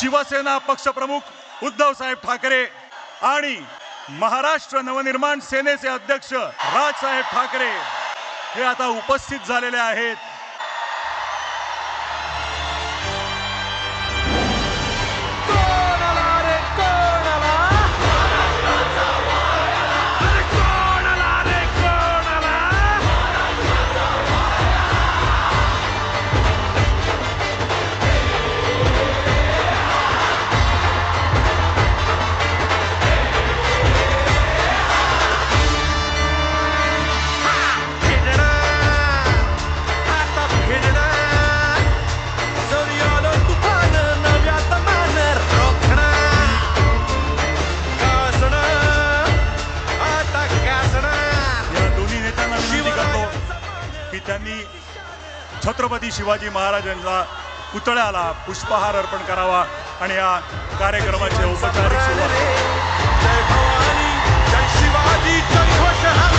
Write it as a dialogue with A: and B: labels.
A: शिवसेना पक्षप्रमुख उद्धव साहेब ठाकरे आणि महाराष्ट्र नवनिर्माण सेनेचे अध्यक्ष राजसाहेब ठाकरे हे आता उपस्थित झालेले आहेत। त्यांनी छत्रपती शिवाजी महाराजांच्या पुतळ्याला पुष्पहार अर्पण करावा आणि या कार्यक्रमाचे औपचारिक सुरुवात।
B: जय भवानी, जय शिवाजी, जय घोष।